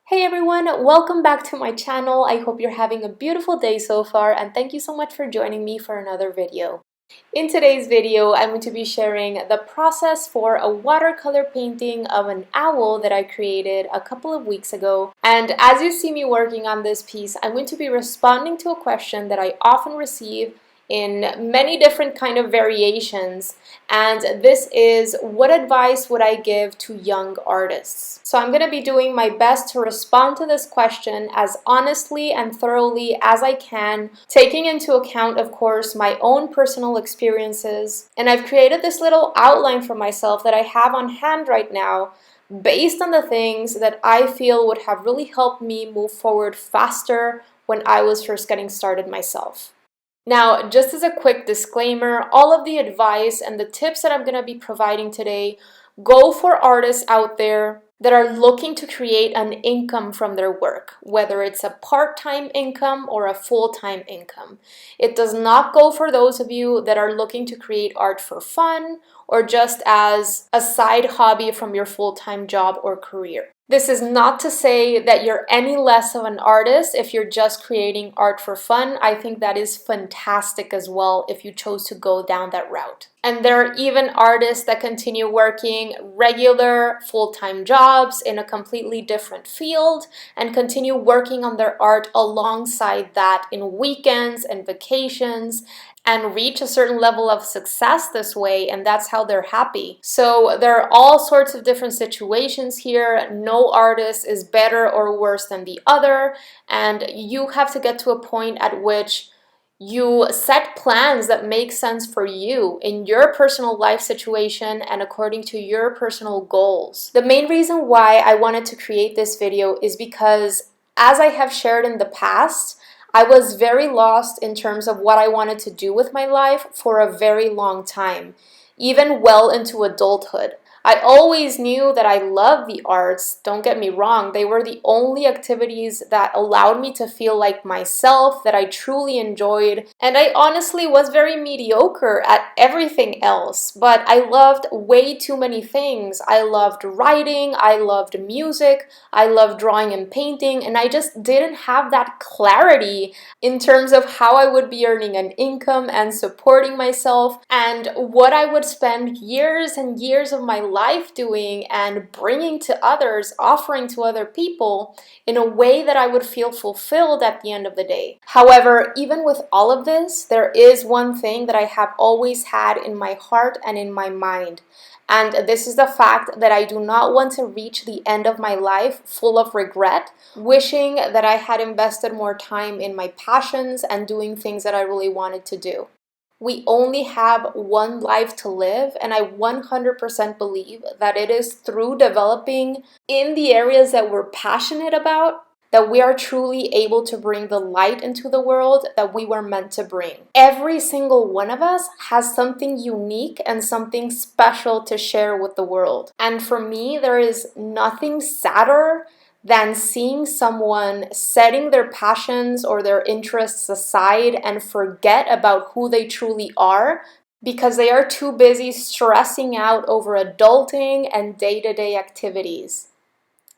Hey everyone, welcome back to my channel. I hope you're having a beautiful day so far and thank you so much for joining me for another video. In today's video, I'm going to be sharing the process for a watercolor painting of an owl that I created a couple of weeks ago. And as you see me working on this piece, I'm going to be responding to a question that I often receive in many different kind of variations, and this is, what advice would I give to young artists? So I'm going to be doing my best to respond to this question as honestly and thoroughly as I can, taking into account, of course, my own personal experiences. And I've created this little outline for myself that I have on hand right now, based on the things that I feel would have really helped me move forward faster when I was first getting started myself. Now, just as a quick disclaimer, all of the advice and the tips that I'm going to be providing today go for artists out there that are looking to create an income from their work, whether it's a part-time income or a full-time income. It does not go for those of you that are looking to create art for fun or just as a side hobby from your full-time job or career. This is not to say that you're any less of an artist if you're just creating art for fun. I think that is fantastic as well if you chose to go down that route. And there are even artists that continue working regular full-time jobs in a completely different field and continue working on their art alongside that in weekends and vacations, and reach a certain level of success this way, and that's how they're happy. So there are all sorts of different situations here. No artist is better or worse than the other, and you have to get to a point at which you set plans that make sense for you in your personal life situation and according to your personal goals. The main reason why I wanted to create this video is because, as I have shared in the past, I was very lost in terms of what I wanted to do with my life for a very long time, even well into adulthood. I always knew that I loved the arts, don't get me wrong. They were the only activities that allowed me to feel like myself, that I truly enjoyed, and I honestly was very mediocre at everything else, but I loved way too many things. I loved writing, I loved music, I loved drawing and painting, and I just didn't have that clarity in terms of how I would be earning an income and supporting myself, and what I would spend years and years of my life doing and bringing to others, offering to other people in a way that I would feel fulfilled at the end of the day. However, even with all of this, there is one thing that I have always had in my heart and in my mind. And this is the fact that I do not want to reach the end of my life full of regret, wishing that I had invested more time in my passions and doing things that I really wanted to do. We only have one life to live, and I 100% believe that it is through developing in the areas that we're passionate about that we are truly able to bring the light into the world that we were meant to bring. Every single one of us has something unique and something special to share with the world. And for me, there is nothing sadder than seeing someone setting their passions or their interests aside and forget about who they truly are because they are too busy stressing out over adulting and day-to-day activities.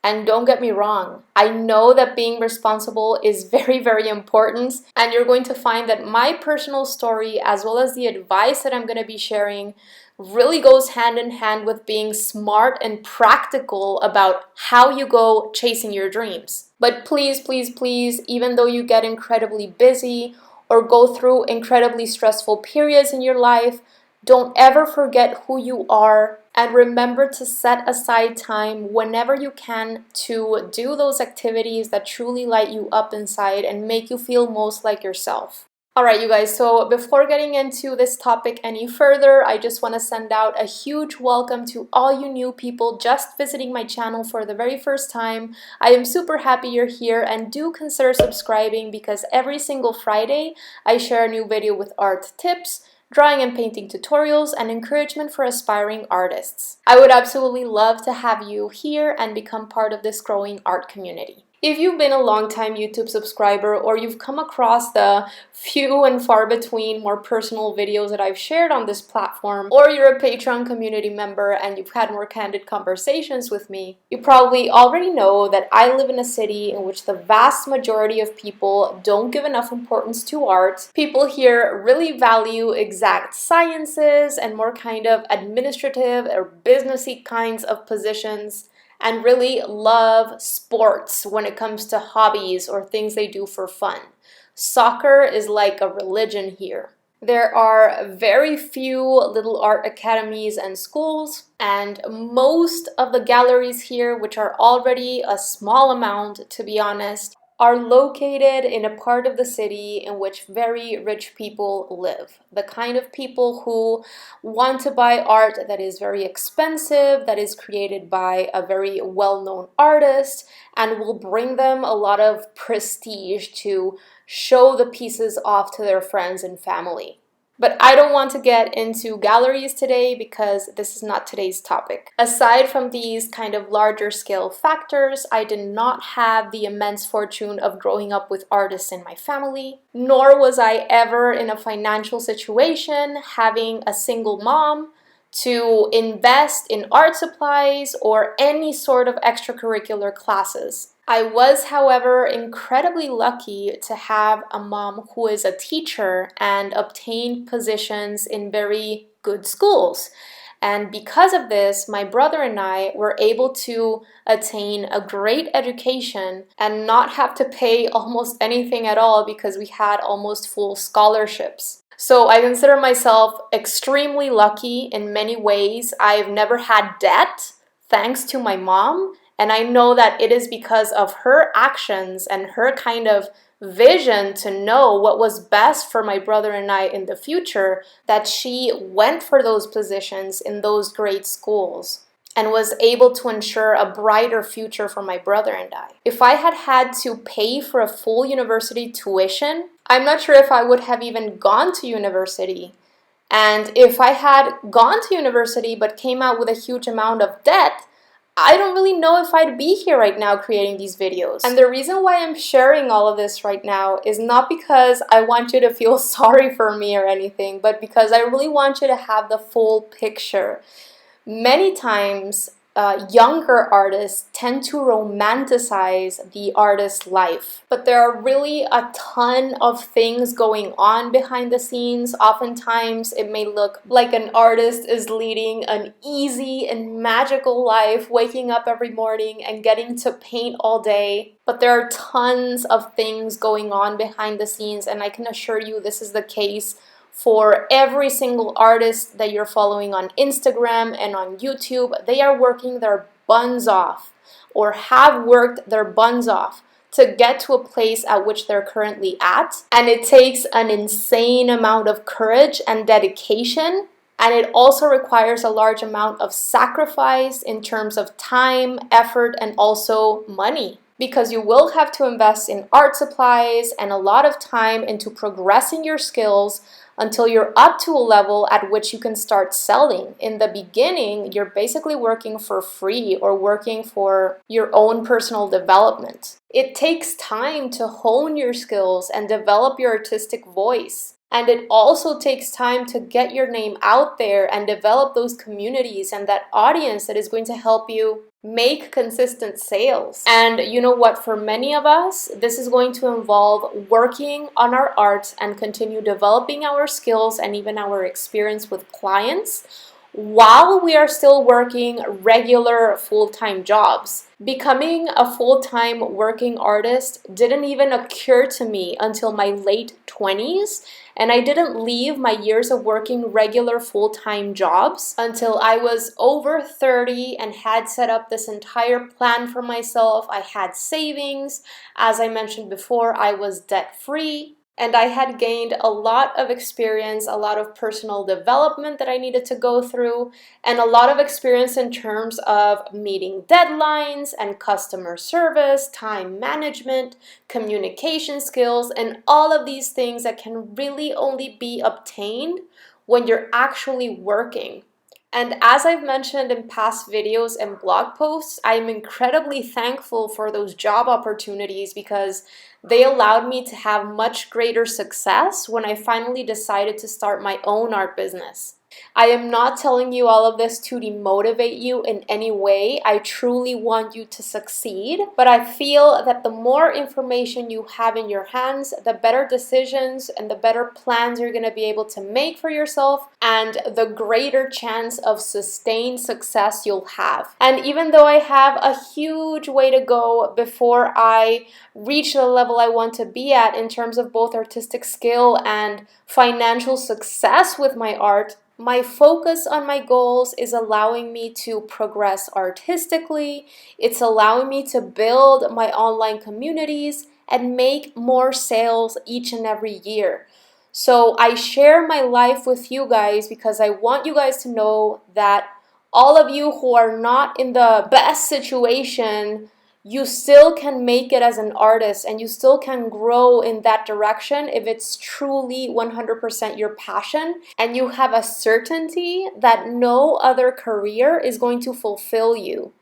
And don't get me wrong, I know that being responsible is very, very important, and you're going to find that my personal story, as well as the advice that I'm going to be sharing, really goes hand in hand with being smart and practical about how you go chasing your dreams. But please, please, please, even though you get incredibly busy or go through incredibly stressful periods in your life, don't ever forget who you are, and remember to set aside time whenever you can to do those activities that truly light you up inside and make you feel most like yourself. Alright, you guys, so before getting into this topic any further, I just want to send out a huge welcome to all you new people just visiting my channel for the very first time. I am super happy you're here, and do consider subscribing because every single Friday I share a new video with art tips, drawing and painting tutorials, and encouragement for aspiring artists. I would absolutely love to have you here and become part of this growing art community. If you've been a long-time YouTube subscriber or you've come across the few and far between more personal videos that I've shared on this platform, or you're a Patreon community member and you've had more candid conversations with me, you probably already know that I live in a city in which the vast majority of people don't give enough importance to art. People here really value exact sciences and more kind of administrative or businessy kinds of positions, and really love sports when it comes to hobbies or things they do for fun. Soccer is like a religion here. There are very few little art academies and schools, and most of the galleries here, which are already a small amount to be honest, are located in a part of the city in which very rich people live. The kind of people who want to buy art that is very expensive, that is created by a very well-known artist, and will bring them a lot of prestige to show the pieces off to their friends and family. But I don't want to get into galleries today because this is not today's topic. Aside from these kind of larger scale factors, I did not have the immense fortune of growing up with artists in my family, nor was I ever in a financial situation having a single mom to invest in art supplies or any sort of extracurricular classes. I was, however, incredibly lucky to have a mom who is a teacher and obtained positions in very good schools. And because of this, my brother and I were able to attain a great education and not have to pay almost anything at all because we had almost full scholarships. So I consider myself extremely lucky in many ways. I've never had debt thanks to my mom. And I know that it is because of her actions and her kind of vision to know what was best for my brother and I in the future that she went for those positions in those great schools and was able to ensure a brighter future for my brother and I. If I had had to pay for a full university tuition, I'm not sure if I would have even gone to university. And if I had gone to university but came out with a huge amount of debt, I don't really know if I'd be here right now creating these videos. And the reason why I'm sharing all of this right now is not because I want you to feel sorry for me or anything, but because I really want you to have the full picture. Many times, younger artists tend to romanticize the artist's life, but there are really a ton of things going on behind the scenes. Oftentimes, it may look like an artist is leading an easy and magical life, waking up every morning and getting to paint all day. But there are tons of things going on behind the scenes, and I can assure you this is the case for every single artist that you're following on Instagram and on YouTube. They are working their buns off or have worked their buns off to get to a place at which they're currently at. And it takes an insane amount of courage and dedication. And it also requires a large amount of sacrifice in terms of time, effort, and also money. Because you will have to invest in art supplies and a lot of time into progressing your skills until you're up to a level at which you can start selling. In the beginning, you're basically working for free or working for your own personal development. It takes time to hone your skills and develop your artistic voice. And it also takes time to get your name out there and develop those communities and that audience that is going to help you make consistent sales. And you know what, for many of us, this is going to involve working on our art and continue developing our skills and even our experience with clients while we are still working regular full-time jobs. Becoming a full-time working artist didn't even occur to me until my late 20s, and I didn't leave my years of working regular full-time jobs until I was over 30 and had set up this entire plan for myself. I had savings. As I mentioned before, I was debt-free. And I had gained a lot of experience, a lot of personal development that I needed to go through, and a lot of experience in terms of meeting deadlines and customer service, time management, communication skills, and all of these things that can really only be obtained when you're actually working. And as I've mentioned in past videos and blog posts, I'm incredibly thankful for those job opportunities because they allowed me to have much greater success when I finally decided to start my own art business. I am not telling you all of this to demotivate you in any way. I truly want you to succeed, but I feel that the more information you have in your hands, the better decisions and the better plans you're going to be able to make for yourself, and the greater chance of sustained success you'll have. And even though I have a huge way to go before I reach the level I want to be at in terms of both artistic skill and financial success with my art, my focus on my goals is allowing me to progress artistically. It's allowing me to build my online communities and make more sales each and every year. So I share my life with you guys because I want you guys to know that all of you who are not in the best situation, you still can make it as an artist and you still can grow in that direction if it's truly 100% your passion and you have a certainty that no other career is going to fulfill you.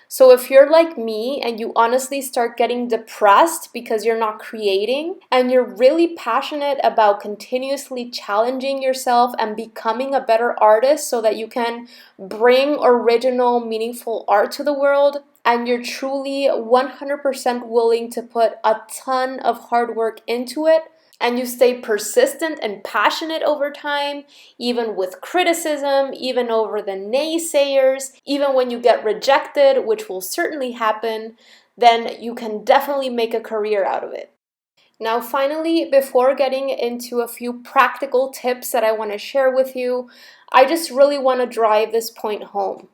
So if you're like me and you honestly start getting depressed because you're not creating and you're really passionate about continuously challenging yourself and becoming a better artist so that you can bring original, meaningful art to the world, and you're truly 100% willing to put a ton of hard work into it, and you stay persistent and passionate over time, even with criticism, even over the naysayers, even when you get rejected, which will certainly happen, then you can definitely make a career out of it. Now, finally, before getting into a few practical tips that I want to share with you, I just really want to drive this point home.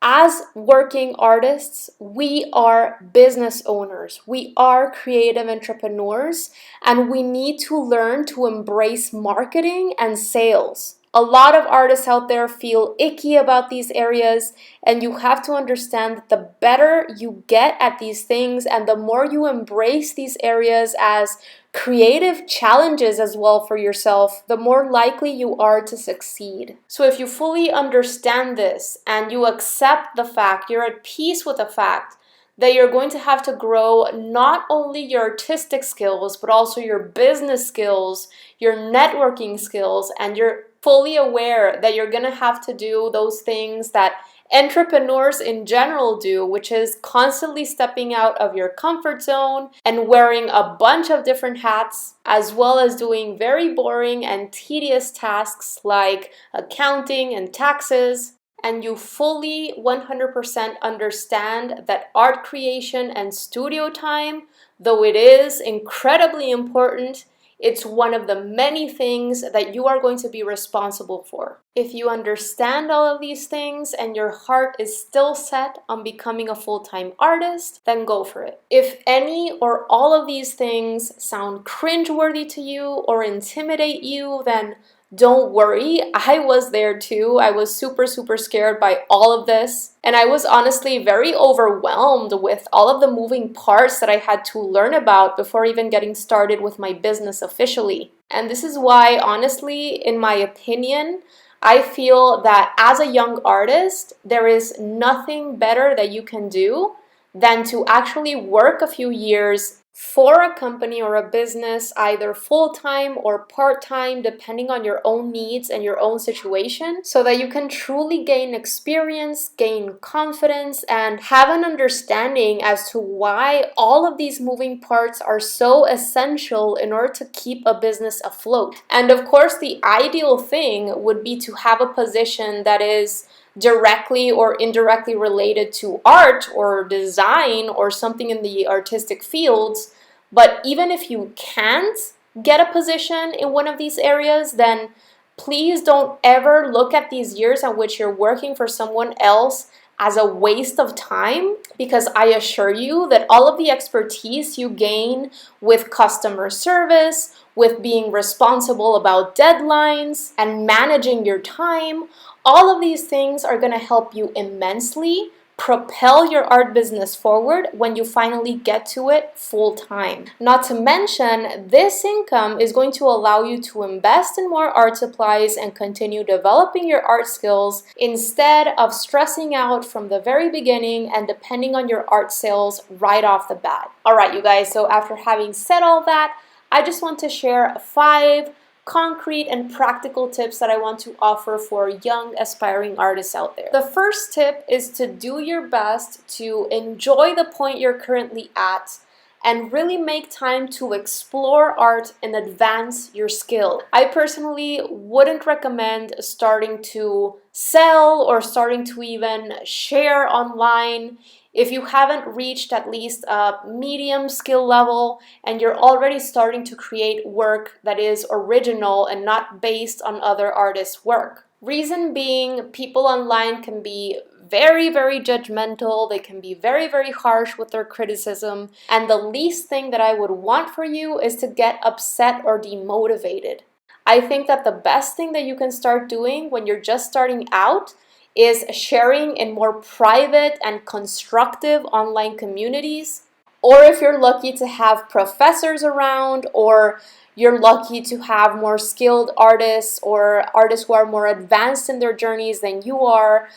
As working artists, we are business owners, we are creative entrepreneurs, and we need to learn to embrace marketing and sales. A lot of artists out there feel icky about these areas, and you have to understand that the better you get at these things and the more you embrace these areas as creative challenges as well for yourself, the more likely you are to succeed. So if you fully understand this and you accept the fact, you're at peace with the fact that you're going to have to grow not only your artistic skills, but also your business skills, your networking skills, and you're fully aware that you're going to have to do those things that entrepreneurs in general do, which is constantly stepping out of your comfort zone and wearing a bunch of different hats, as well as doing very boring and tedious tasks like accounting and taxes. And you fully 100% understand that art creation and studio time, though it is incredibly important, it's one of the many things that you are going to be responsible for. If you understand all of these things and your heart is still set on becoming a full-time artist, then go for it. If any or all of these things sound cringeworthy to you or intimidate you, then don't worry, I was there too. I was super scared by all of this. And I was honestly very overwhelmed with all of the moving parts that I had to learn about before even getting started with my business officially. And this is why, honestly, in my opinion, I feel that as a young artist, there is nothing better that you can do than to actually work a few years for a company or a business, either full-time or part-time, depending on your own needs and your own situation, so that you can truly gain experience, gain confidence, and have an understanding as to why all of these moving parts are so essential in order to keep a business afloat. And of course, the ideal thing would be to have a position that is directly or indirectly related to art or design or something in the artistic fields. But even if you can't get a position in one of these areas, then please don't ever look at these years in which you're working for someone else as a waste of time, because I assure you that all of the expertise you gain with customer service, with being responsible about deadlines and managing your time, all of these things are going to help you immensely propel your art business forward when you finally get to it full time. Not to mention, this income is going to allow you to invest in more art supplies and continue developing your art skills instead of stressing out from the very beginning and depending on your art sales right off the bat. All right, you guys, so after having said all that, I just want to share 5 concrete and practical tips that I want to offer for young aspiring artists out there. The first tip is to do your best to enjoy the point you're currently at and really make time to explore art and advance your skill. I personally wouldn't recommend starting to sell or starting to even share online if you haven't reached at least a medium skill level and you're already starting to create work that is original and not based on other artists' work. Reason being, people online can be very, very judgmental. They can be very, very harsh with their criticism. And the least thing that I would want for you is to get upset or demotivated. I think that the best thing that you can start doing when you're just starting out is sharing in more private and constructive online communities. Or if you're lucky to have professors around, or you're lucky to have more skilled artists or artists who are more advanced in their journeys than you are,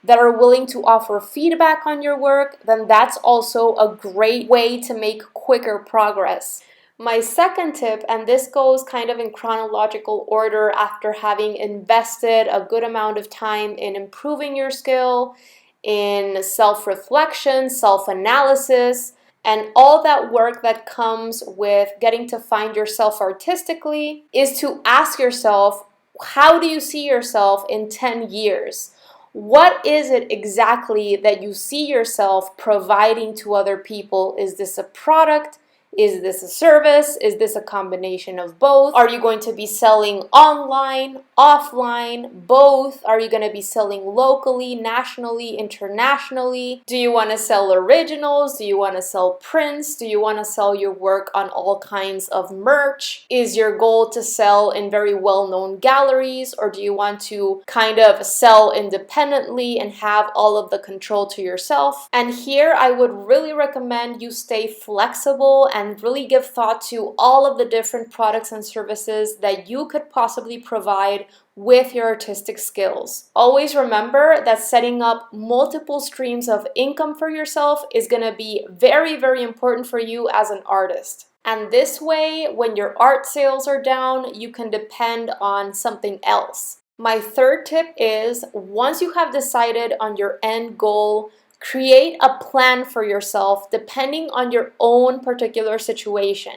that are willing to offer feedback on your work, then that's also a great way to make quicker progress. My second tip, and this goes kind of in chronological order after having invested a good amount of time in improving your skill, in self-reflection, self-analysis, and all that work that comes with getting to find yourself artistically, is to ask yourself, how do you see yourself in 10 years? What is it exactly that you see yourself providing to other people? Is this a product? Is this a service? Is this a combination of both? Are you going to be selling online, offline, both? Are you going to be selling locally, nationally, internationally? Do you want to sell originals? Do you want to sell prints? Do you want to sell your work on all kinds of merch? Is your goal to sell in very well-known galleries, or do you want to kind of sell independently and have all of the control to yourself? And here I would really recommend you stay flexible and really give thought to all of the different products and services that you could possibly provide with your artistic skills. Always remember that setting up multiple streams of income for yourself is going to be very, very important for you as an artist. And this way, when your art sales are down, you can depend on something else. My third tip is, once you have decided on your end goal, create a plan for yourself depending on your own particular situation.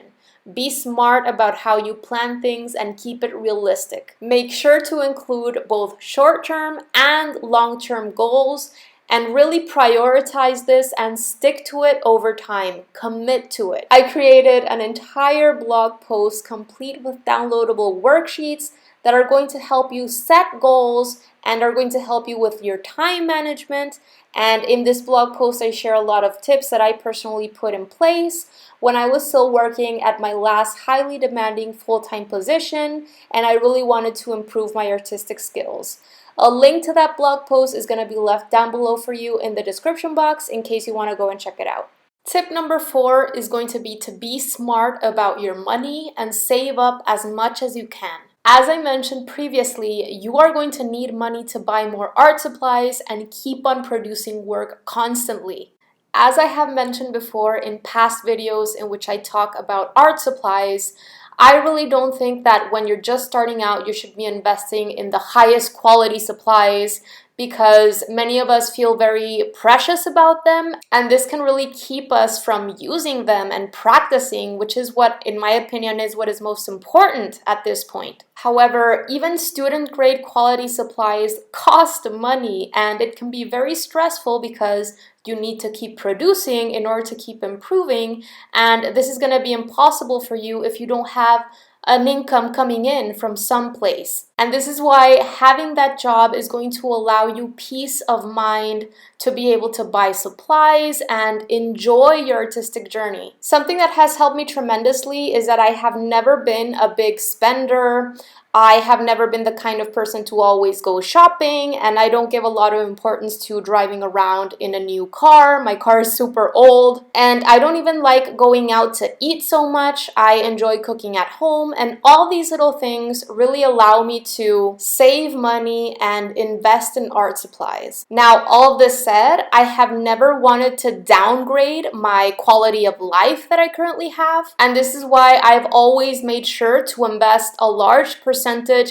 Be smart about how you plan things and keep it realistic. Make sure to include both short-term and long-term goals and really prioritize this and stick to it over time. Commit to it. I created an entire blog post complete with downloadable worksheets that are going to help you set goals and are going to help you with your time management. And in this blog post, I share a lot of tips that I personally put in place when I was still working at my last highly demanding full-time position, and I really wanted to improve my artistic skills. A link to that blog post is going to be left down below for you in the description box in case you want to go and check it out. Tip number 4 is going to be smart about your money and save up as much as you can. As I mentioned previously, you are going to need money to buy more art supplies and keep on producing work constantly. As I have mentioned before in past videos in which I talk about art supplies, I really don't think that when you're just starting out, you should be investing in the highest quality supplies, because many of us feel very precious about them, and this can really keep us from using them and practicing, which is what, in my opinion, is what is most important at this point. However, even student-grade quality supplies cost money, and it can be very stressful because you need to keep producing in order to keep improving, and this is going to be impossible for you if you don't have an income coming in from someplace. And this is why having that job is going to allow you peace of mind to be able to buy supplies and enjoy your artistic journey. Something that has helped me tremendously is that I have never been a big spender. I have never been the kind of person to always go shopping, and I don't give a lot of importance to driving around in a new car. My car is super old, and I don't even like going out to eat so much. I enjoy cooking at home, and all these little things really allow me to save money and invest in art supplies. Now, all of this said, I have never wanted to downgrade my quality of life that I currently have, and this is why I've always made sure to invest a large percentage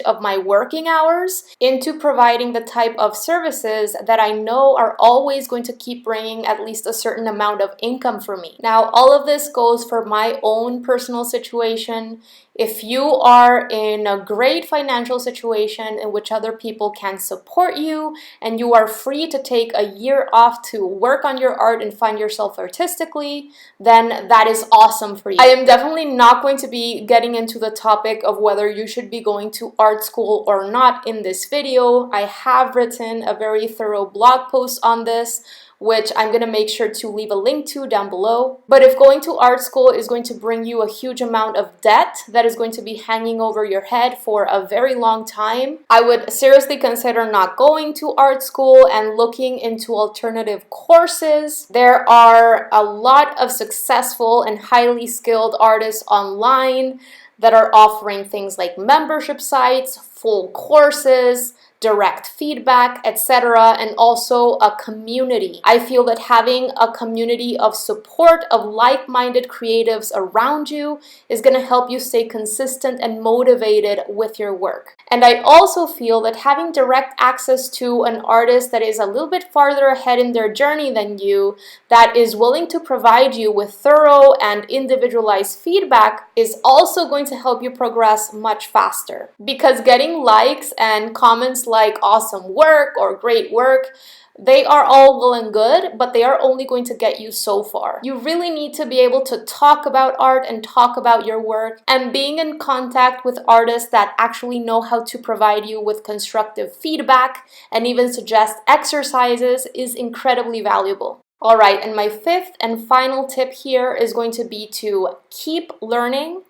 of my working hours into providing the type of services that I know are always going to keep bringing at least a certain amount of income for me. Now, all of this goes for my own personal situation. If you are in a great financial situation in which other people can support you and you are free to take a year off to work on your art and find yourself artistically, then that is awesome for you. I am definitely not going to be getting into the topic of whether you should be going to art school or not in this video. I have written a very thorough blog post on this, which I'm going to make sure to leave a link to down below. But if going to art school is going to bring you a huge amount of debt that is going to be hanging over your head for a very long time, I would seriously consider not going to art school and looking into alternative courses. There are a lot of successful and highly skilled artists online that are offering things like membership sites, full courses, direct feedback, etc., and also a community. I feel that having a community of support of like-minded creatives around you is going to help you stay consistent and motivated with your work. And I also feel that having direct access to an artist that is a little bit farther ahead in their journey than you, that is willing to provide you with thorough and individualized feedback, is also going to help you progress much faster. Because getting likes and comments like awesome work or great work, they are all well and good, but they are only going to get you so far. You really need to be able to talk about art and talk about your work, and being in contact with artists that actually know how to provide you with constructive feedback and even suggest exercises is incredibly valuable. All right, and my fifth and final tip here is going to be to keep learning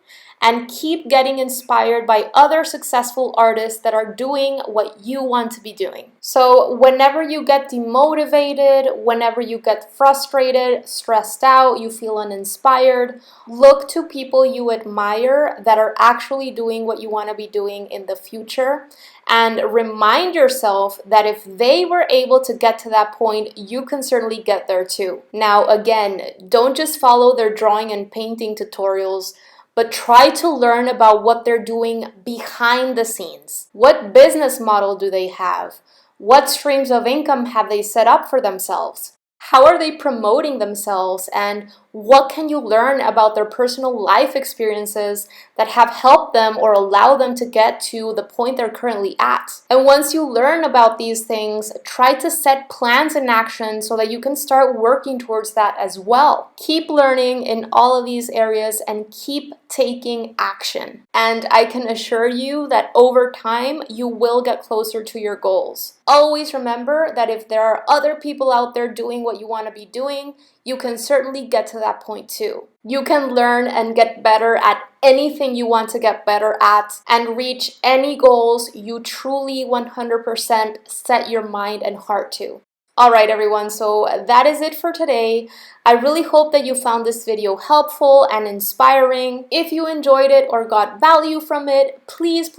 and keep getting inspired by other successful artists that are doing what you want to be doing. So whenever you get demotivated, whenever you get frustrated, stressed out, you feel uninspired, look to people you admire that are actually doing what you want to be doing in the future, and remind yourself that if they were able to get to that point, you can certainly get there too. Now again, don't just follow their drawing and painting tutorials, but try to learn about what they're doing behind the scenes. What business model do they have? What streams of income have they set up for themselves? How are they promoting themselves? And what can you learn about their personal life experiences that have helped them or allowed them to get to the point they're currently at? And once you learn about these things, try to set plans in action so that you can start working towards that as well. Keep learning in all of these areas and keep taking action. And I can assure you that over time, you will get closer to your goals. Always remember that if there are other people out there doing what you want to be doing, you can certainly get to that point too. You can learn and get better at anything you want to get better at and reach any goals you truly 100% set your mind and heart to. Alright everyone, so that is it for today. I really hope that you found this video helpful and inspiring. If you enjoyed it or got value from it, please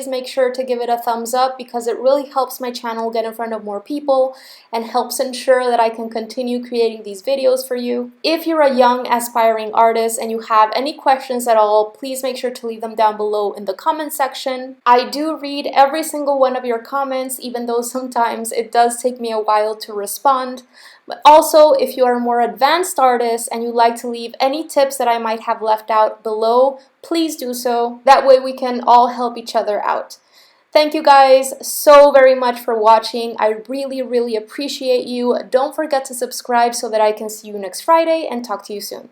make sure to give it a thumbs up, because it really helps my channel get in front of more people and helps ensure that I can continue creating these videos for you. If you're a young aspiring artist and you have any questions at all, please make sure to leave them down below in the comment section. I do read every single one of your comments, even though sometimes it does take me a while to respond. But also, if you are a more advanced artist and you'd like to leave any tips that I might have left out below, please do so. That way we can all help each other out. Thank you guys so very much for watching. I really appreciate you. Don't forget to subscribe so that I can see you next Friday and talk to you soon.